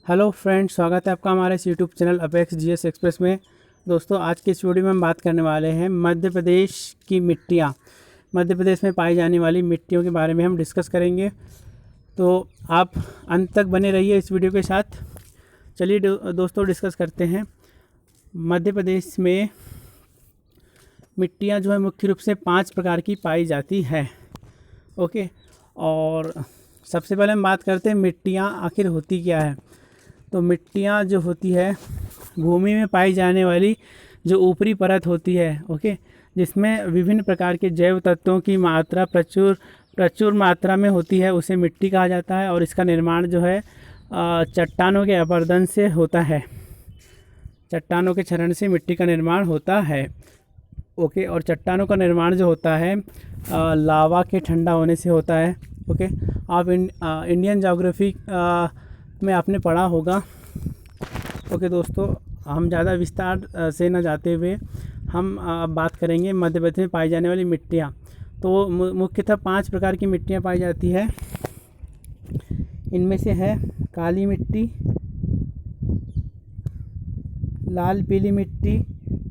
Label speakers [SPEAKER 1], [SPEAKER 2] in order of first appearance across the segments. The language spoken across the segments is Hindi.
[SPEAKER 1] हेलो फ्रेंड्स, स्वागत है आपका हमारे YouTube channel apex GS express में। दोस्तों, आज के इस वीडियो में हम बात करने वाले हैं मध्य प्रदेश की मिट्टियाँ। मध्य प्रदेश में पाई जाने वाली मिट्टियों के बारे में हम डिस्कस करेंगे, तो आप अंत तक बने रहिए इस वीडियो के साथ। चलिए दोस्तों, डिस्कस करते हैं। मध्य प्रदेश में मिट्टियाँ जो है मुख्य रूप से 5 प्रकार की पाई जाती है। ओके, और सबसे पहले हम बात करते हैं मिट्टियाँ आखिर होती क्या है। तो मिट्टियाँ जो होती है भूमि में पाई जाने वाली जो ऊपरी परत होती है, ओके, जिसमें विभिन्न प्रकार के जैव तत्वों की मात्रा प्रचुर मात्रा में होती है, उसे मिट्टी कहा जाता है। और इसका निर्माण जो है चट्टानों के अपरदन से होता है। चट्टानों के क्षरण से मिट्टी का निर्माण होता है। ओके, और चट्टानों का निर्माण जो होता है लावा के ठंडा होने से होता है। ओके, आप इंडियन ज्योग्राफी में आपने पढ़ा होगा। ओके दोस्तों, हम ज़्यादा विस्तार से न जाते हुए हम अब बात करेंगे मध्य प्रदेश में पाई जाने वाली मिट्टियाँ। तो मुख्यतः 5 प्रकार की मिट्टियाँ पाई जाती है। इनमें से है काली मिट्टी, लाल पीली मिट्टी,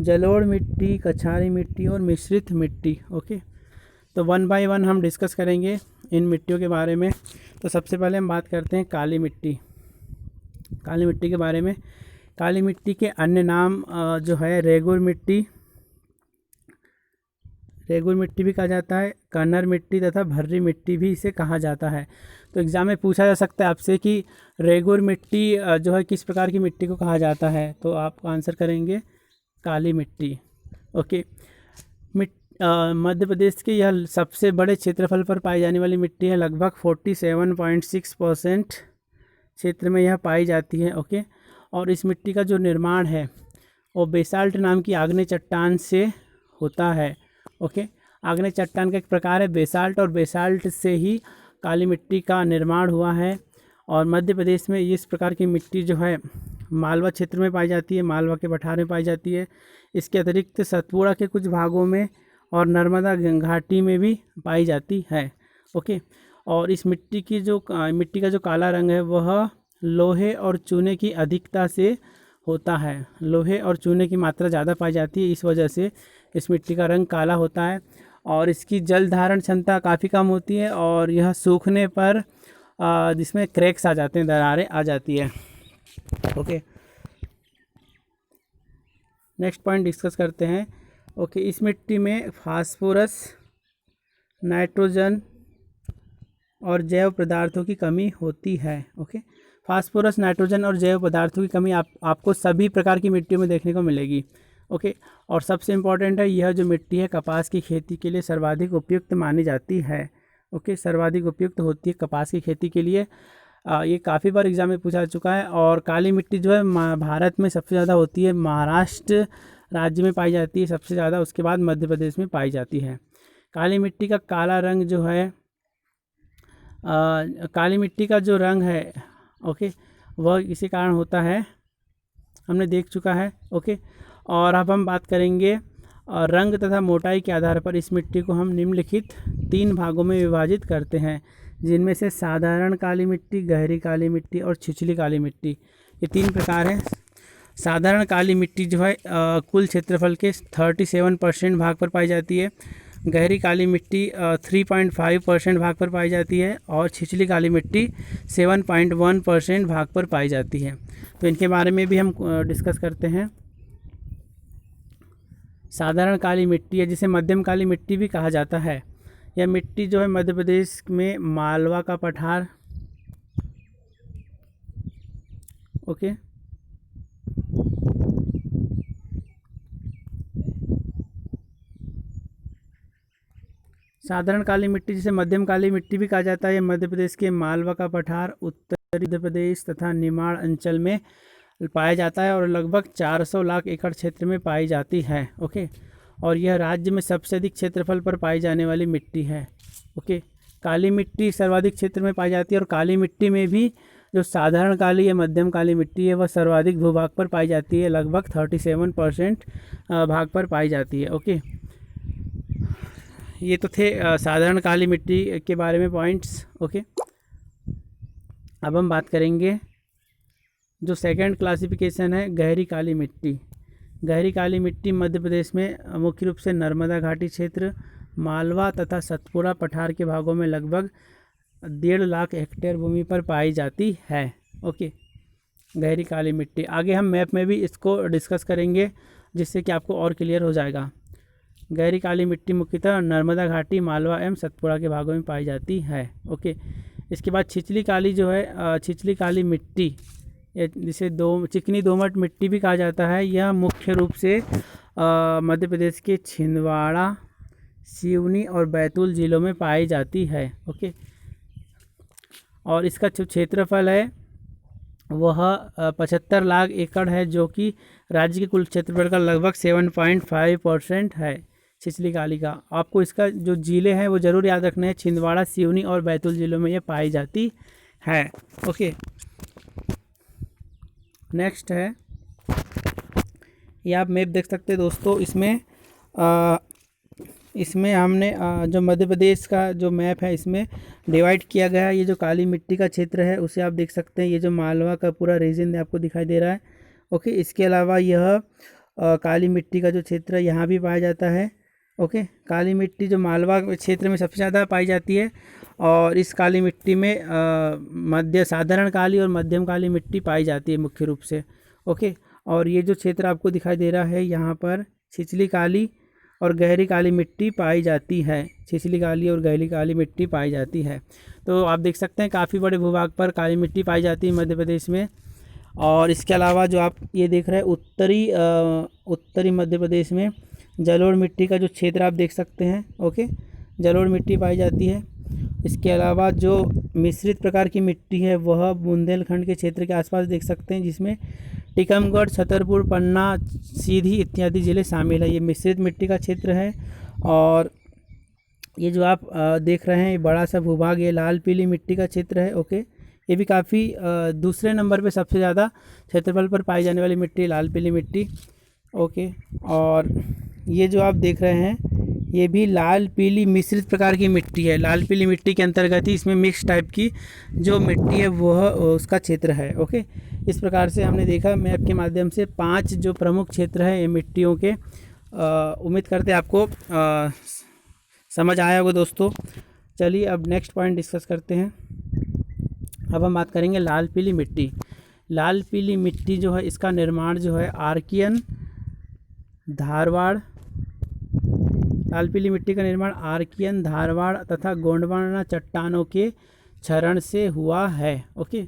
[SPEAKER 1] जलोढ़ मिट्टी, कछारी मिट्टी और मिश्रित मिट्टी। ओके, तो 1 बाय 1 हम डिस्कस करेंगे इन मिट्टियों के बारे में। तो सबसे पहले हम बात करते हैं काली मिट्टी। काली मिट्टी के बारे में, काली मिट्टी के अन्य नाम जो है रेगुर मिट्टी भी कहा जाता है, कन्नर मिट्टी तथा भर्री मिट्टी भी इसे कहा जाता है। तो एग्ज़ाम में पूछा जा सकता है आपसे कि रेगुर मिट्टी जो है किस प्रकार की मिट्टी को कहा जाता है, तो आप आंसर करेंगे काली मिट्टी। ओके, मध्य प्रदेश के यह सबसे बड़े क्षेत्रफल पर पाई जाने वाली मिट्टी है। लगभग 47.6% क्षेत्र में यह पाई जाती है। ओके, और इस मिट्टी का जो निर्माण है वो बेसाल्ट नाम की आग्नेय चट्टान से होता है। ओके, आग्नेय चट्टान का एक प्रकार है बेसाल्ट, और बेसाल्ट से ही काली मिट्टी का निर्माण हुआ है। और मध्य प्रदेश में इस प्रकार की मिट्टी जो है मालवा क्षेत्र में पाई जाती है, मालवा के पठार में पाई जाती है। इसके अतिरिक्त सतपुड़ा के कुछ भागों में और नर्मदा घाटी में भी पाई जाती है। ओके, और इस मिट्टी का जो काला रंग है वह लोहे और चूने की अधिकता से होता है। लोहे और चूने की मात्रा ज़्यादा पाई जाती है, इस वजह से इस मिट्टी का रंग काला होता है। और इसकी जल धारण क्षमता काफ़ी कम होती है, और यह सूखने पर जिसमें क्रैक्स आ जाते हैं, दरारें आ जाती है। ओके, नेक्स्ट पॉइंट डिस्कस करते हैं। ओके, इस मिट्टी में फास्फोरस, नाइट्रोजन और जैव पदार्थों की कमी होती है। ओके, फास्फोरस, नाइट्रोजन और जैव पदार्थों की कमी आपको सभी प्रकार की मिट्टियों में देखने को मिलेगी। ओके, और सबसे इम्पॉर्टेंट है, यह जो मिट्टी है कपास की खेती के लिए सर्वाधिक उपयुक्त मानी जाती है। ओके, सर्वाधिक उपयुक्त होती है कपास की खेती के लिए। ये काफ़ी बार एग्जाम में पूछा चुका है। और काली मिट्टी जो है भारत में सबसे ज़्यादा होती है, महाराष्ट्र राज्य में पाई जाती है सबसे ज़्यादा, उसके बाद मध्य प्रदेश में पाई जाती है। काली मिट्टी का काला रंग जो है काली मिट्टी का जो रंग है, ओके, वह इसी कारण होता है, हमने देख चुका है। ओके, और अब हम बात करेंगे रंग तथा मोटाई के आधार पर इस मिट्टी को हम निम्नलिखित 3 भागों में विभाजित करते हैं, जिनमें से साधारण काली मिट्टी, गहरी काली मिट्टी और छिछली काली मिट्टी। ये 3 प्रकार हैं। साधारण काली मिट्टी जो है कुल क्षेत्रफल के 37% भाग पर पाई जाती है। गहरी काली मिट्टी 3.5% भाग पर पाई जाती है, और छिछली काली मिट्टी 7.1% भाग पर पाई जाती है। तो इनके बारे में भी हम डिस्कस करते हैं। साधारण काली मिट्टी है, जिसे मध्यम काली मिट्टी भी कहा जाता है। यह मिट्टी जो है मध्य प्रदेश में मालवा का पठार, ओके, साधारण काली मिट्टी जिसे मध्यम काली मिट्टी भी कहा जाता है, मध्य प्रदेश के मालवा का पठार, उत्तरी मध्य प्रदेश तथा निमाड़ अंचल में पाया जाता है, और लगभग 400 लाख एकड़ क्षेत्र में पाई जाती है। ओके, और यह राज्य में सबसे अधिक क्षेत्रफल पर पाई जाने वाली मिट्टी है। ओके, काली मिट्टी सर्वाधिक क्षेत्र में पाई जाती है, और काली मिट्टी में भी जो साधारण काली या मध्यम काली मिट्टी है वह सर्वाधिक भूभाग पर पाई जाती है, लगभग 37% भाग पर पाई जाती है। ओके, ये तो थे साधारण काली मिट्टी के बारे में पॉइंट्स। ओके, अब हम बात करेंगे जो सेकंड क्लासिफिकेशन है गहरी काली मिट्टी। गहरी काली मिट्टी मध्य प्रदेश में मुख्य रूप से नर्मदा घाटी क्षेत्र, मालवा तथा सतपुड़ा पठार के भागों में लगभग 1.5 लाख हेक्टेयर भूमि पर पाई जाती है। ओके, गहरी काली मिट्टी। आगे हम मैप में भी इसको डिस्कस करेंगे जिससे कि आपको और क्लियर हो जाएगा। गहरी काली मिट्टी मुख्यतः नर्मदा घाटी, मालवा एवं सतपुड़ा के भागों में पाई जाती है। ओके, इसके बाद छिछली काली जो है छिछली काली मिट्टी, जिसे चिकनी दोमट मिट्टी भी कहा जाता है, यह मुख्य रूप से मध्य प्रदेश के छिंदवाड़ा, सिवनी और बैतूल जिलों में पाई जाती है। ओके, और इसका जो क्षेत्रफल है वह 75 लाख एकड़ है, जो कि राज्य के कुल क्षेत्रफल का लगभग 7.5% है छिछली काली का। आपको इसका जो जिले हैं वो ज़रूर याद रखना है, छिंदवाड़ा, सिवनी और बैतूल जिलों में ये पाई जाती है। ओके, नेक्स्ट है, ये आप मैप देख सकते हैं दोस्तों। इसमें हमने जो मध्य प्रदेश का जो मैप है इसमें डिवाइड किया गया है। ये जो काली मिट्टी का क्षेत्र है उसे आप देख सकते हैं, ये जो मालवा का पूरा रीजन आपको दिखाई दे रहा है। ओके, इसके अलावा यह काली मिट्टी का जो क्षेत्र है यहाँ भी पाया जाता है। ओके, काली मिट्टी जो मालवा क्षेत्र में सबसे ज़्यादा पाई जाती है, और इस काली मिट्टी में साधारण काली और मध्यम काली मिट्टी पाई जाती है मुख्य रूप से। ओके, और ये जो क्षेत्र आपको दिखाई दे रहा है यहाँ पर छिछली काली और गहरी काली मिट्टी पाई जाती है। छिछली काली और गहरी काली मिट्टी पाई जाती है। तो आप देख सकते हैं काफ़ी बड़े भूभाग पर काली मिट्टी पाई जाती है मध्य प्रदेश में। और इसके अलावा जो आप ये देख रहे हैं उत्तरी मध्य प्रदेश में जलोढ़ मिट्टी का जो क्षेत्र आप देख सकते हैं। ओके, जलोढ़ मिट्टी पाई जाती है। इसके अलावा जो मिश्रित प्रकार की मिट्टी है वह बुंदेलखंड के क्षेत्र के आसपास देख सकते हैं, जिसमें टीकमगढ़, छतरपुर, पन्ना, सीधी इत्यादि ज़िले शामिल है। ये मिश्रित मिट्टी का क्षेत्र है। और ये जो आप देख रहे हैं ये बड़ा सा भूभाग, ये लाल पीली मिट्टी का क्षेत्र है। ओके, ये भी काफ़ी दूसरे नंबर पे सबसे ज़्यादा क्षेत्रफल पर पाई जाने वाली मिट्टी लाल पीली मिट्टी। ओके, और ये जो आप देख रहे हैं ये भी लाल पीली मिश्रित प्रकार की मिट्टी है। लाल पीली मिट्टी के अंतर्गत ही इसमें मिक्स टाइप की जो मिट्टी है वह उसका क्षेत्र है। ओके, इस प्रकार से हमने देखा मैप के माध्यम से 5 जो प्रमुख क्षेत्र हैं ये मिट्टियों के। उम्मीद करते हैं आपको समझ आया होगा दोस्तों। चलिए अब नेक्स्ट पॉइंट डिस्कस करते हैं। अब हम बात करेंगे लाल पीली मिट्टी। लाल पीली मिट्टी जो है इसका निर्माण जो है आर्कियन, धारवाड़, लाल पीली मिट्टी का निर्माण आर्कियन, धारवाड़ तथा गोंडवाना चट्टानों के क्षरण से हुआ है। ओके,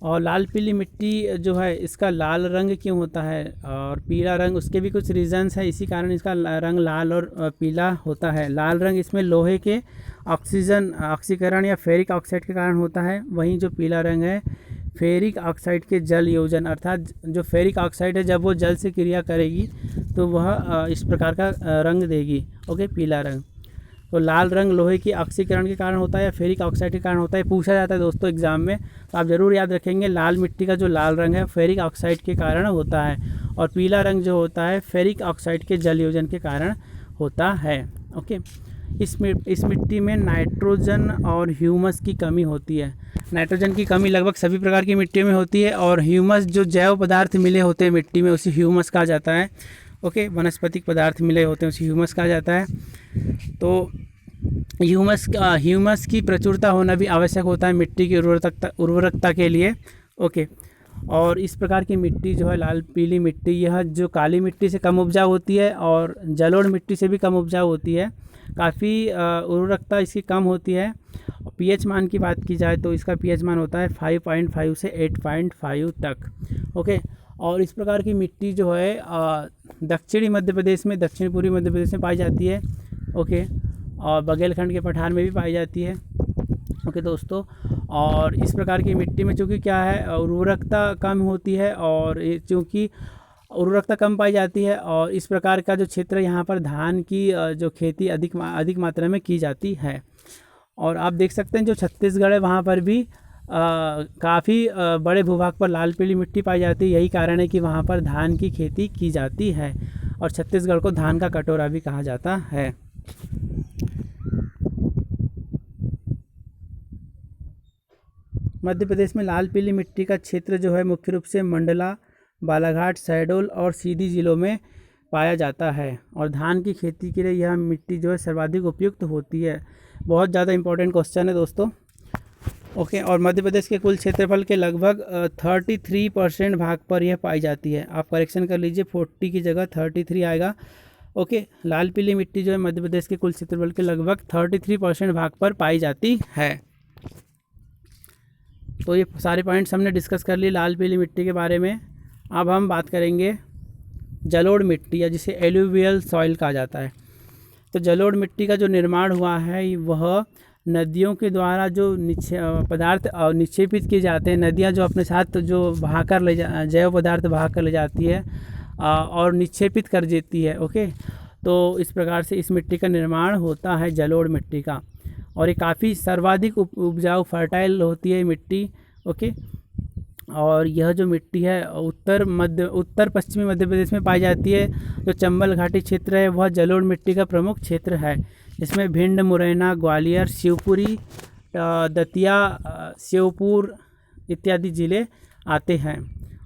[SPEAKER 1] और लाल पीली मिट्टी जो है इसका लाल रंग क्यों होता है और पीला रंग, उसके भी कुछ रीजंस है। इसी कारण इसका रंग लाल और पीला होता है। लाल रंग इसमें लोहे के ऑक्सीकरण या फेरिक ऑक्साइड के कारण होता है। वहीं जो पीला रंग है फेरिक ऑक्साइड के जल योजन, अर्थात जो फेरिक ऑक्साइड है जब वो जल से क्रिया करेगी तो वह इस प्रकार का रंग देगी। ओके, पीला रंग। तो लाल रंग लोहे की ऑक्सीकरण के कारण होता है या फेरिक ऑक्साइड के कारण होता है, पूछा जाता है दोस्तों एग्जाम में। तो आप ज़रूर याद रखेंगे लाल मिट्टी का जो लाल रंग है फेरिक ऑक्साइड के कारण होता है, और पीला रंग जो होता है फेरिक ऑक्साइड के जल योजन के कारण होता है। ओके, इस मिट्टी में नाइट्रोजन और ह्यूमस की कमी होती है। नाइट्रोजन की कमी लगभग सभी प्रकार की मिट्टियों में होती है, और ह्यूमस जो जैव पदार्थ मिले होते हैं मिट्टी में उसे ह्यूमस कहा जाता है। ओके, वनस्पतिक पदार्थ मिले होते हैं उसे ह्यूमस कहा जाता है। तो ह्यूमस की प्रचुरता होना भी आवश्यक होता है मिट्टी की उर्वरकता के लिए। ओके, और इस प्रकार की मिट्टी जो है लाल पीली मिट्टी, यह जो काली मिट्टी से कम उपजाऊ होती है और जलोढ़ मिट्टी से भी कम उपजाऊ होती है। काफ़ी उर्वरकता इसकी कम होती है। पीएच मान की बात की जाए तो इसका पीएच मान होता है 5.5 से 8.5 तक। ओके, और इस प्रकार की मिट्टी जो है दक्षिणी मध्य प्रदेश में, दक्षिण पूर्वी मध्य प्रदेश में पाई जाती है। ओके, और बघेलखंड के पठार में भी पाई जाती है। ओके दोस्तों, और इस प्रकार की मिट्टी में चूँकि क्या है उर्वरकता कम होती है, और चूँकि उर्वरकता कम पाई जाती है और इस प्रकार का जो क्षेत्र यहाँ पर धान की जो खेती अधिक मात्रा में की जाती है। और आप देख सकते हैं जो छत्तीसगढ़ है वहाँ पर भी काफ़ी बड़े भूभाग पर लाल पीली मिट्टी पाई जाती है। यही कारण है कि वहाँ पर धान की खेती की जाती है, और छत्तीसगढ़ को धान का कटोरा भी कहा जाता है। मध्य प्रदेश में लाल पीली मिट्टी का क्षेत्र जो है मुख्य रूप से मंडला, बालाघाट, शहडोल और सीधी जिलों में पाया जाता है और धान की खेती के लिए यह मिट्टी जो है सर्वाधिक उपयुक्त होती है। बहुत ज़्यादा इंपॉर्टेंट क्वेश्चन है दोस्तों। ओके, और मध्य प्रदेश के कुल क्षेत्रफल के लगभग 33% भाग पर यह पाई जाती है। आप करेक्शन कर लीजिए, 40 की जगह 33 आएगा। ओके, लाल पीली मिट्टी जो है मध्य प्रदेश के कुल क्षेत्रफल के लगभग 33% भाग पर पाई जाती है। तो ये सारे पॉइंट्स हमने डिस्कस कर लिए लाल पीली मिट्टी के बारे में। अब हम बात करेंगे जलोढ़ मिट्टी या जिसे एलुवियल सॉइल कहा जाता है। तो जलोढ़ मिट्टी का जो निर्माण हुआ है वह नदियों के द्वारा जो पदार्थ निक्षेपित किए जाते हैं। नदियाँ जो अपने साथ जो बहाकर ले जैव पदार्थ बहाकर ले जाती है और निक्षेपित कर देती है। ओके, तो इस प्रकार से इस मिट्टी का निर्माण होता है जलोढ़ मिट्टी का, और ये काफ़ी सर्वाधिक उपजाऊ फर्टाइल होती है मिट्टी। ओके, और यह जो मिट्टी है उत्तर पश्चिमी मध्य प्रदेश में पाई जाती है। जो चंबल घाटी क्षेत्र है वह जलोढ़ मिट्टी का प्रमुख क्षेत्र है। इसमें भिंड, मुरैना, ग्वालियर, शिवपुरी, दतिया, श्योपुर इत्यादि ज़िले आते हैं।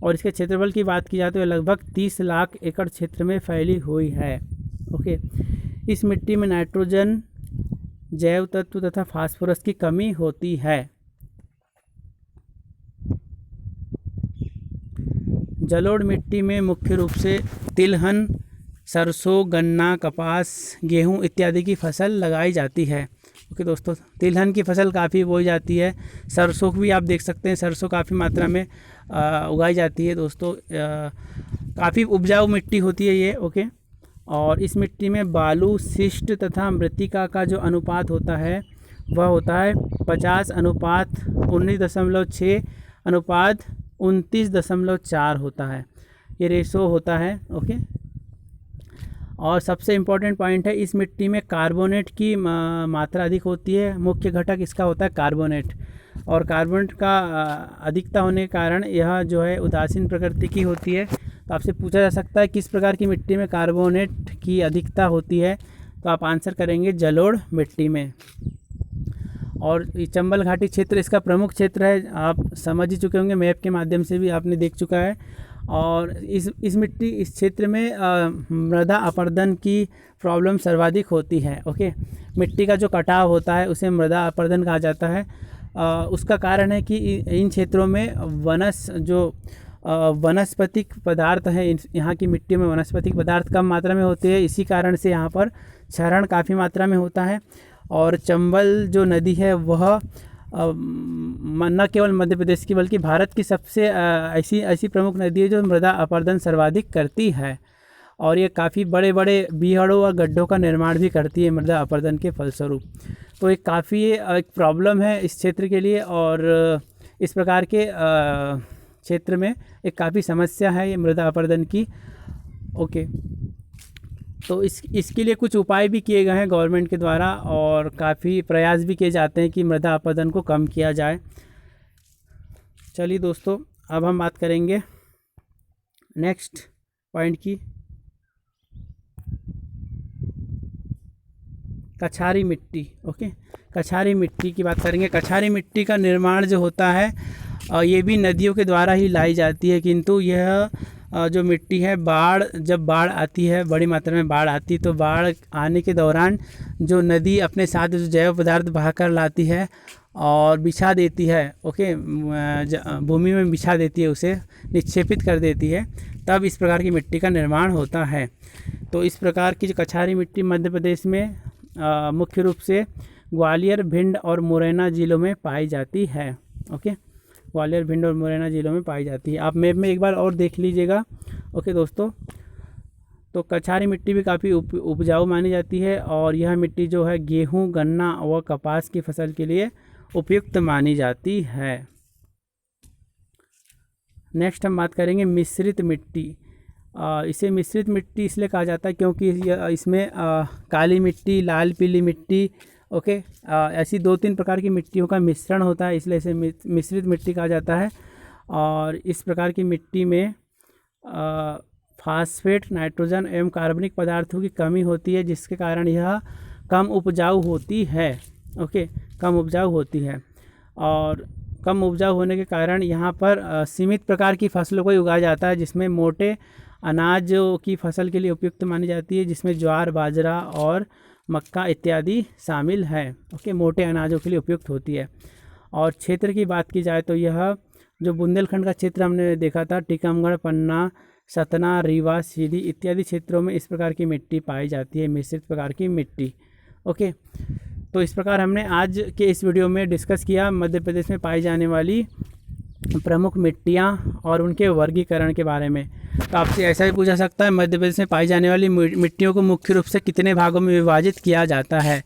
[SPEAKER 1] और इसके क्षेत्रफल की बात की जाए तो लगभग 30 लाख एकड़ क्षेत्र में फैली हुई है। ओके, इस मिट्टी में नाइट्रोजन, जैव तत्व तथा फास्फोरस की कमी होती है। जलोढ़ मिट्टी में मुख्य रूप से तिलहन, सरसों, गन्ना, कपास, गेहूं इत्यादि की फसल लगाई जाती है। ओके दोस्तों, तिलहन की फसल काफ़ी बोई जाती है। सरसों भी आप देख सकते हैं, सरसों काफ़ी मात्रा में उगाई जाती है दोस्तों। काफ़ी उपजाऊ मिट्टी होती है ये। ओके, और इस मिट्टी में बालू, शिष्ट तथा मृत्तिका का जो अनुपात होता है वह होता है 50:19.6 अनुपात 29.4 होता है। ये रेशो होता है। ओके, और सबसे इम्पोर्टेंट पॉइंट है, इस मिट्टी में कार्बोनेट की मात्रा अधिक होती है। मुख्य घटक इसका होता है कार्बोनेट, और कार्बोनेट का अधिकता होने के कारण यह जो है उदासीन प्रकृति की होती है। तो आपसे पूछा जा सकता है किस प्रकार की मिट्टी में कार्बोनेट की अधिकता होती है, तो आप आंसर करेंगे जलोढ़ मिट्टी में। और चंबल घाटी क्षेत्र इसका प्रमुख क्षेत्र है। आप समझ ही चुके होंगे, मैप के माध्यम से भी आपने देख चुका है। और इस क्षेत्र में मृदा अपरदन की प्रॉब्लम सर्वाधिक होती है। ओके, मिट्टी का जो कटाव होता है उसे मृदा अपरदन कहा जाता है। उसका कारण है कि इन क्षेत्रों में वनस्पतिक पदार्थ है। यहाँ की मिट्टी में वनस्पतिक पदार्थ कम मात्रा में होते हैं, इसी कारण से यहाँ पर क्षरण काफ़ी मात्रा में होता है। और चंबल जो नदी है वह न केवल मध्य प्रदेश की बल्कि भारत की सबसे ऐसी प्रमुख नदी है जो मृदा अपरदन सर्वाधिक करती है। और ये काफ़ी बड़े बड़े बीहड़ों और गड्ढों का निर्माण भी करती है मृदा अपरदन के फलस्वरूप। तो एक काफ़ी एक प्रॉब्लम है इस क्षेत्र के लिए, और इस प्रकार के क्षेत्र में एक काफ़ी समस्या है ये मृदा अपरदन की। ओके, तो इसके लिए कुछ उपाय भी किए गए हैं गवर्नमेंट के द्वारा, और काफ़ी प्रयास भी किए जाते हैं कि मृदा अपरदन को कम किया जाए। चलिए दोस्तों, अब हम बात करेंगे नेक्स्ट पॉइंट की, कछारी मिट्टी। ओके, कछारी मिट्टी की बात करेंगे। कछारी मिट्टी का निर्माण जो होता है ये भी नदियों के द्वारा ही लाई जाती है, किंतु यह जो मिट्टी है जब बाढ़ आती है, बड़ी मात्रा में बाढ़ आती है, तो बाढ़ आने के दौरान जो नदी अपने साथ जो जैव पदार्थ बहाकर लाती है और बिछा देती है। ओके, भूमि में बिछा देती है, उसे निक्षेपित कर देती है, तब इस प्रकार की मिट्टी का निर्माण होता है। तो इस प्रकार की जो कछारी मिट्टी मध्य प्रदेश में मुख्य रूप से ग्वालियर, भिंड और मुरैना जिलों में पाई जाती है। ओके, ग्वालियर, भिंड और मुरैना जिलों में पाई जाती है। आप मैप में एक बार और देख लीजिएगा। ओके दोस्तों, तो कछारी मिट्टी भी काफ़ी उपजाऊ मानी जाती है, और यह मिट्टी जो है गेहूं, गन्ना व कपास की फसल के लिए उपयुक्त मानी जाती है। नेक्स्ट हम बात करेंगे मिश्रित मिट्टी। इसे मिश्रित मिट्टी इसलिए कहा जाता है क्योंकि इसमें काली मिट्टी, लाल पीली मिट्टी, ओके, ऐसी 2-3 प्रकार की मिट्टियों का मिश्रण होता है, इसलिए इसे मिश्रित मिट्टी कहा जाता है। और इस प्रकार की मिट्टी में फास्फेट, नाइट्रोजन एवं कार्बनिक पदार्थों की कमी होती है, जिसके कारण यह कम उपजाऊ होती है। ओके, कम उपजाऊ होती है। और कम उपजाऊ होने के कारण यहाँ पर सीमित प्रकार की फसलों को ही उगाया जाता है, जिसमें मोटे अनाज की फसल के लिए उपयुक्त मानी जाती है, जिसमें ज्वार, बाजरा और मक्का इत्यादि शामिल है। ओके, मोटे अनाजों के लिए उपयुक्त होती है। और क्षेत्र की बात की जाए तो यह जो बुंदेलखंड का क्षेत्र हमने देखा था, टीकमगढ़, पन्ना, सतना, रीवा, सीधी इत्यादि क्षेत्रों में इस प्रकार की मिट्टी पाई जाती है, मिश्रित प्रकार की मिट्टी। ओके, तो इस प्रकार हमने आज के इस वीडियो में डिस्कस किया मध्य प्रदेश में पाई जाने वाली प्रमुख मिट्टियाँ और उनके वर्गीकरण के बारे में। तो आपसे ऐसा भी पूछा सकता है, मध्य प्रदेश में पाई जाने वाली मिट्टियों को मुख्य रूप से कितने भागों में विभाजित किया जाता है?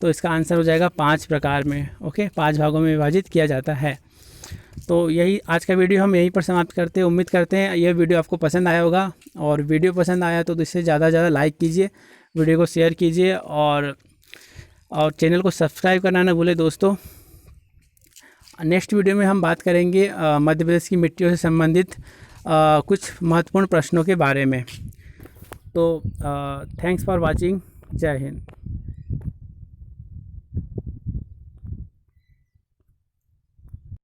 [SPEAKER 1] तो इसका आंसर हो जाएगा 5 प्रकार में। ओके, 5 भागों में विभाजित किया जाता है। तो यही आज का वीडियो हम यहीं पर समाप्त करते हैं। उम्मीद करते हैं यह वीडियो आपको पसंद आया होगा, और वीडियो पसंद आया तो इससे ज़्यादा से ज़्यादा लाइक कीजिए, वीडियो को शेयर कीजिए और चैनल को सब्सक्राइब करना ना भूलें दोस्तों। नेक्स्ट वीडियो में हम बात करेंगे मध्य प्रदेश की मिट्टियों से संबंधित कुछ महत्वपूर्ण प्रश्नों के बारे में। तो थैंक्स फॉर वाचिंग। जय हिंद।